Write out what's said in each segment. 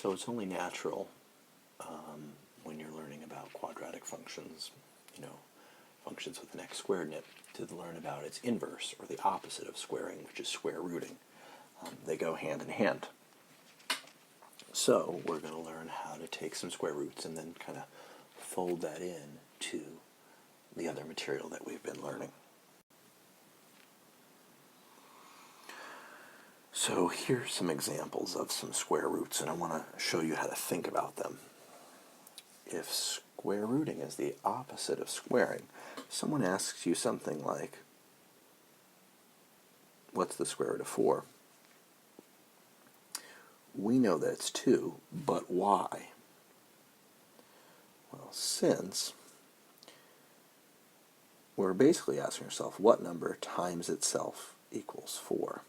So it's only natural when you're learning about quadratic functions, functions with an x squared in it, to learn about its inverse, or the opposite of squaring, which is square rooting. They go hand in hand. So we're going to learn how to take some square roots and then kind of fold that in to the other material that we've been learning. So here's some examples of some square roots, and I want to show you how to think about them. If square rooting is the opposite of squaring, someone asks you something like, what's the square root of 4? We know that it's 2, but why? Well, since we're basically asking ourselves what number times itself equals 4,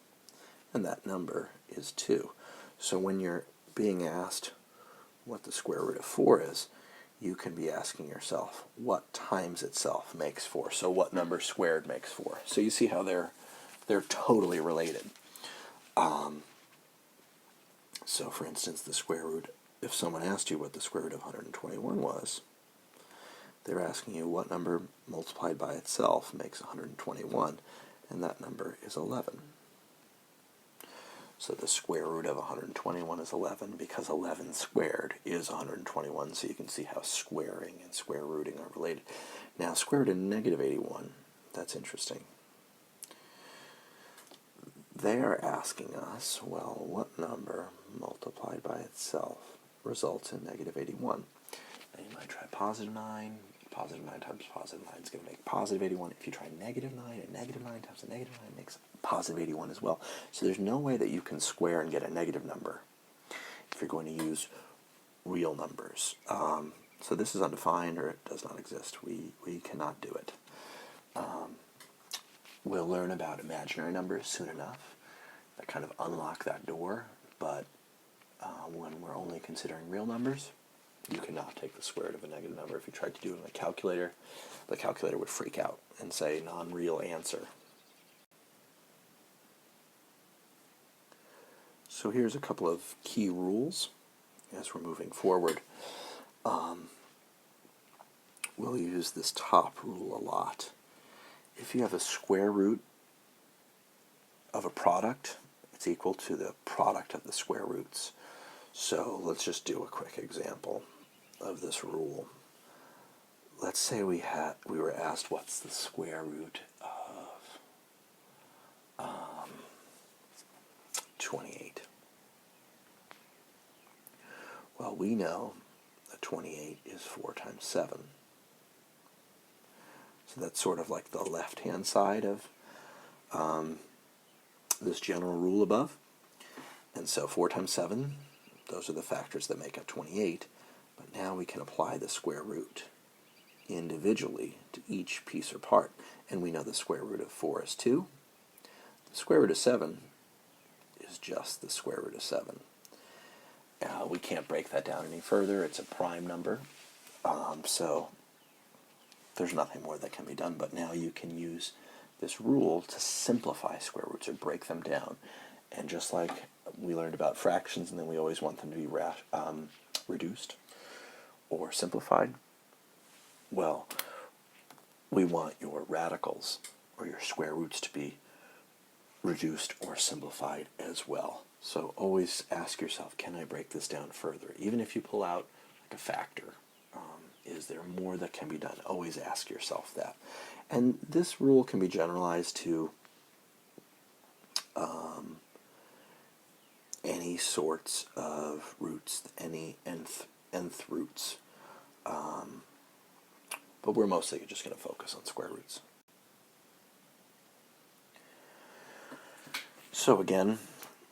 and that number is 2. So when you're being asked what the square root of 4 is, you can be asking yourself what times itself makes 4. So what number squared makes 4. So you see how they're totally related. So for instance, the square root, if someone asked you what the square root of 121 was, they're asking you what number multiplied by itself makes 121, and that number is 11. So the square root of 121 is 11, because 11 squared is 121, so you can see how squaring and square rooting are related. Now, square root of negative 81, that's interesting. They're asking us, well, what number multiplied by itself results in negative 81? Now you might try positive 9. Positive 9 times positive 9 is going to make positive 81. If you try negative 9, and negative 9 times a negative 9 makes positive 81 as well. So there's no way that you can square and get a negative number if you're going to use real numbers. So this is undefined, or it does not exist. We cannot do it. We'll learn about imaginary numbers soon enough that kind of unlock that door, but when we're only considering real numbers, you cannot take the square root of a negative number. If you tried to do it in a calculator, the calculator would freak out and say non-real answer. So here's a couple of key rules as we're moving forward. We'll use this top rule a lot. If you have a square root of a product, it's equal to the product of the square roots. So let's just do a quick example of this rule. Let's say we were asked what's the square root of 28. Well, we know that 28 is 4 times 7. So that's sort of like the left-hand side of this general rule above. And so 4 times 7, those are the factors that make up 28. But now we can apply the square root individually to each piece or part. And we know the square root of 4 is 2. The square root of 7 is just the square root of 7. We can't break that down any further. It's a prime number. So there's nothing more that can be done. But now you can use this rule to simplify square roots or break them down. And just like we learned about fractions, and then we always want them to be reduced or simplified, well, we want your radicals or your square roots to be reduced or simplified as well. So always ask yourself, can I break this down further? Even if you pull out like a factor, is there more that can be done? Always ask yourself that. And this rule can be generalized to any sorts of roots, any nth roots. But we're mostly just going to focus on square roots. So again,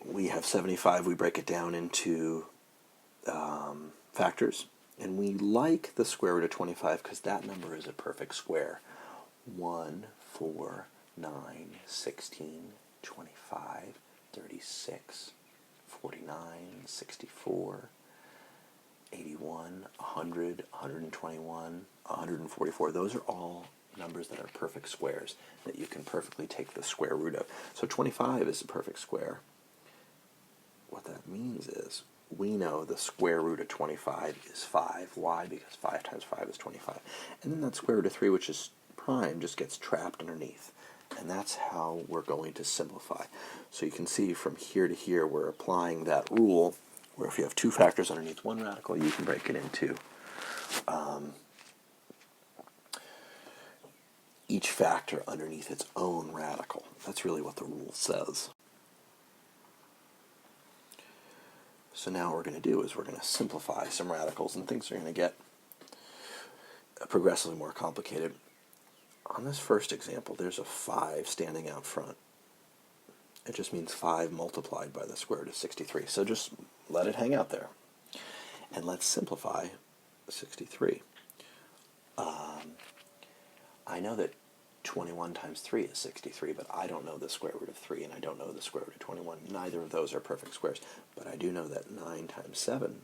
we have 75. We break it down into factors. And we like the square root of 25 because that number is a perfect square. 1, 4, 9, 16, 25, 36, 49, 64, 81, 100, 121, 144. Those are all numbers that are perfect squares that you can perfectly take the square root of. So 25 is a perfect square. What that means is we know the square root of 25 is 5. Why? Because 5 times 5 is 25. And then that square root of 3, which is prime, just gets trapped underneath. And that's how we're going to simplify. So you can see from here to here, we're applying that rule where if you have two factors underneath one radical, you can break it into each factor underneath its own radical. That's really what the rule says. So now what we're going to do is we're going to simplify some radicals, and things are going to get progressively more complicated. On this first example, there's a 5 standing out front. It just means 5 multiplied by the square root of 63. So just let it hang out there. And let's simplify 63. I know that 21 times 3 is 63, but I don't know the square root of 3, and I don't know the square root of 21. Neither of those are perfect squares. But I do know that 9 times 7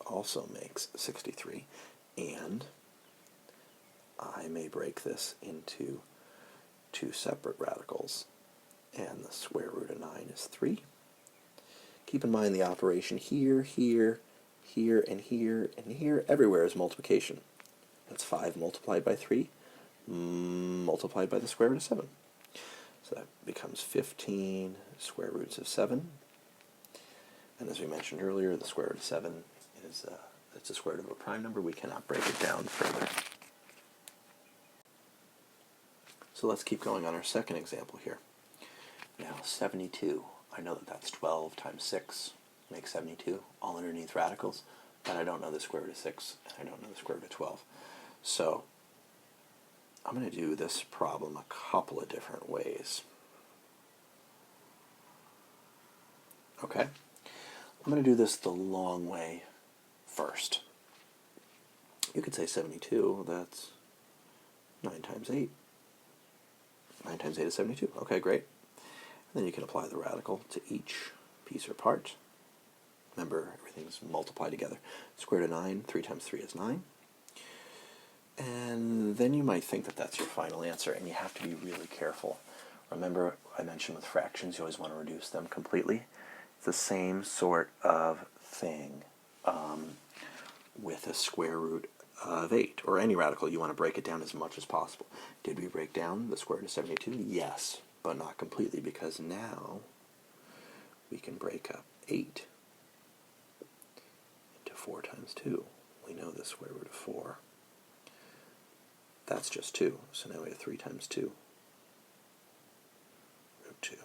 also makes 63. And I may break this into two separate radicals. And the square root of 9 is 3. Keep in mind the operation here, here, here, and here, and here. Everywhere is multiplication. That's 5 multiplied by 3, multiplied by the square root of 7. So that becomes 15 square roots of 7. And as we mentioned earlier, the square root of 7 is it's the square root of a prime number. We cannot break it down further. So let's keep going on our second example here. Now 72, I know that that's 12 times 6 makes 72, all underneath radicals, but I don't know the square root of 6, and I don't know the square root of 12. So I'm going to do this problem a couple of different ways. Okay, I'm going to do this the long way first. You could say 72, that's 9 times 8. 9 times 8 is 72. Okay, great. And then you can apply the radical to each piece or part. Remember, everything's multiplied together. Square root of 9, 3 times 3 is 9. And then you might think that that's your final answer, and you have to be really careful. Remember, I mentioned with fractions, you always want to reduce them completely. It's the same sort of thing with a square root of 8, or any radical. You want to break it down as much as possible. Did we break down the square root of 72? Yes, but not completely, because now we can break up 8 into 4 times 2. We know the square root of 4. That's just 2. So now we have 3 times 2, root 2.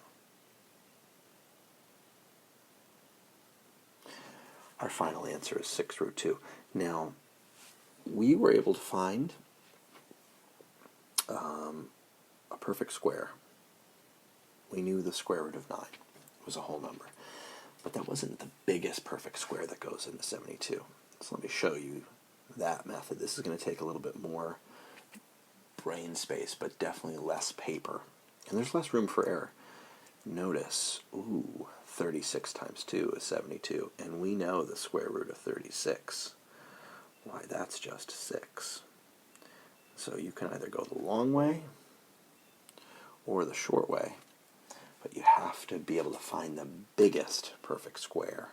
Our final answer is 6 root 2. Now, we were able to find a perfect square. We knew the square root of 9 was a whole number. But that wasn't the biggest perfect square that goes into 72. So let me show you that method. This is going to take a little bit more brain space, but definitely less paper. And there's less room for error. Notice, 36 times 2 is 72. And we know the square root of 36. Why, that's just 6. So you can either go the long way or the short way. But you have to be able to find the biggest perfect square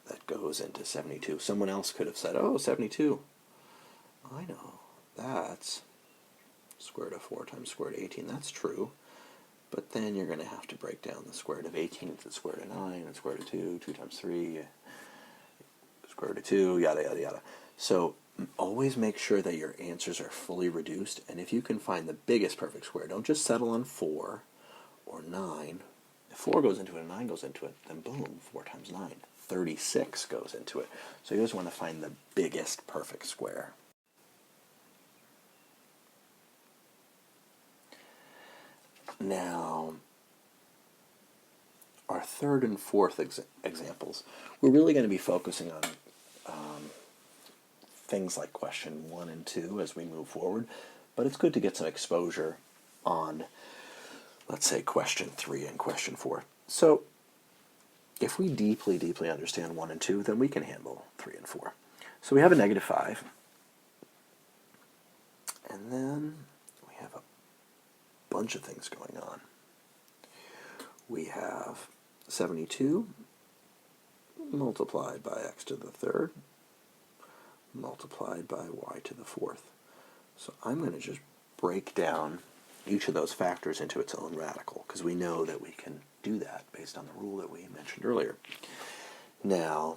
that goes into 72. Someone else could have said, oh, 72. I know, that's square root of 4 times square root of 18. That's true. But then you're going to have to break down the square root of 18 into the square root of 9, and square root of 2, 2 times 3, square root of 2, yada, yada, yada. So always make sure that your answers are fully reduced, and if you can find the biggest perfect square, don't just settle on 4 or 9. If 4 goes into it and 9 goes into it, then boom, 4 times 9, 36 goes into it. So you always want to find the biggest perfect square. Now, our third and fourth examples, we're really going to be focusing on things like question 1 and 2 as we move forward, but it's good to get some exposure on, let's say, question 3 and question 4. So if we deeply, deeply understand 1 and 2, then we can handle 3 and 4. So we have a negative 5, and then we have a bunch of things going on. We have 72 multiplied by x to the third multiplied by y to the fourth. So I'm going to just break down each of those factors into its own radical, because we know that we can do that based on the rule that we mentioned earlier. Now,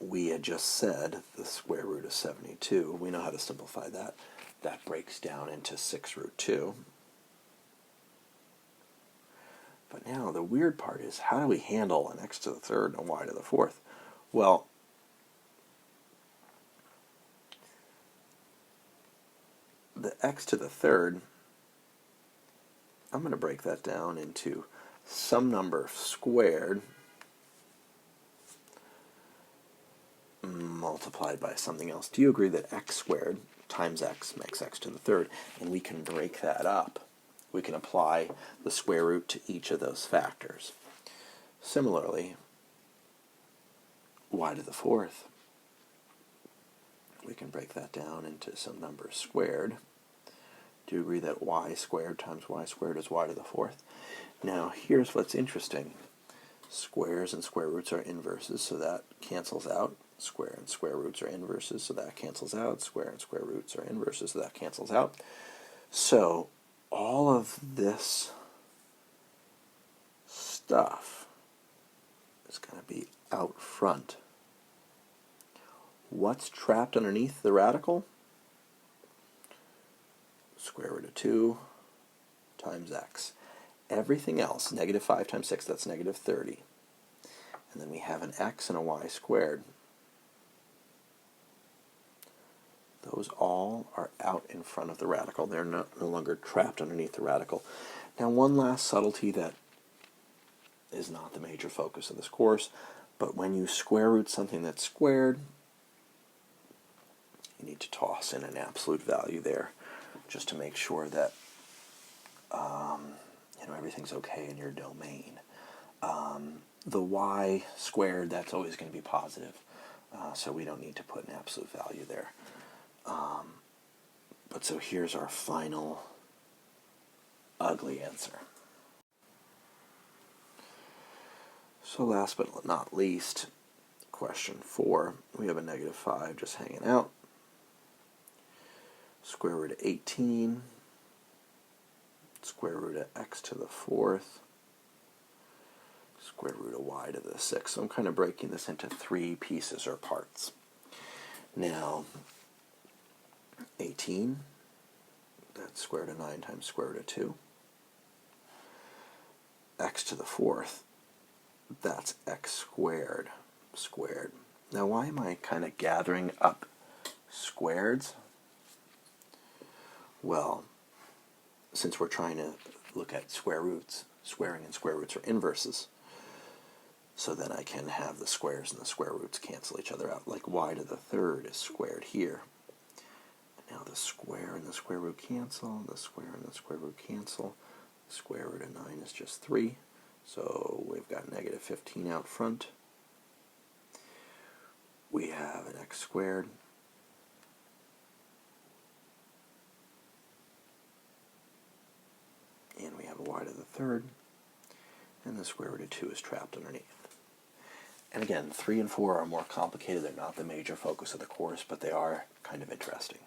we had just said the square root of 72. We know how to simplify that. That breaks down into 6 root 2. But now the weird part is, how do we handle an x to the third and a y to the fourth? Well, the x to the third, I'm going to break that down into some number squared multiplied by something else. Do you agree that x squared times x makes x to the third? And we can break that up. We can apply the square root to each of those factors. Similarly, y to the fourth, we can break that down into some number squared. Do you agree that y squared times y squared is y to the fourth? Now, here's what's interesting. Squares and square roots are inverses, so that cancels out. Square and square roots are inverses, so that cancels out. Square and square roots are inverses, so that cancels out. So all of this stuff is going to be out front. What's trapped underneath the radical? Square root of 2 times x. Everything else, negative 5 times 6, that's negative 30. And then we have an x and a y squared. Those all are out in front of the radical. They're no longer trapped underneath the radical. Now, one last subtlety that is not the major focus of this course, but when you square root something that's squared, you need to toss in an absolute value there just to make sure that everything's okay in your domain. The y squared, that's always going to be positive, so we don't need to put an absolute value there. But so here's our final ugly answer. So last but not least, question 4. We have a negative 5 just hanging out. Square root of 18, square root of x to the fourth, square root of y to the sixth. So I'm kind of breaking this into 3 pieces or parts. Now, 18, that's square root of 9 times square root of 2. X to the fourth, that's x squared squared. Now, why am I kind of gathering up squareds? Well, since we're trying to look at square roots, squaring and square roots are inverses. So then I can have the squares and the square roots cancel each other out, like y to the third is squared here. Now the square and the square root cancel, the square and the square root cancel. The square root of 9 is just 3. So we've got negative 15 out front. We have an x squared. And we have a y to the third. And the square root of 2 is trapped underneath. And again, 3 and 4 are more complicated. They're not the major focus of the course, but they are kind of interesting.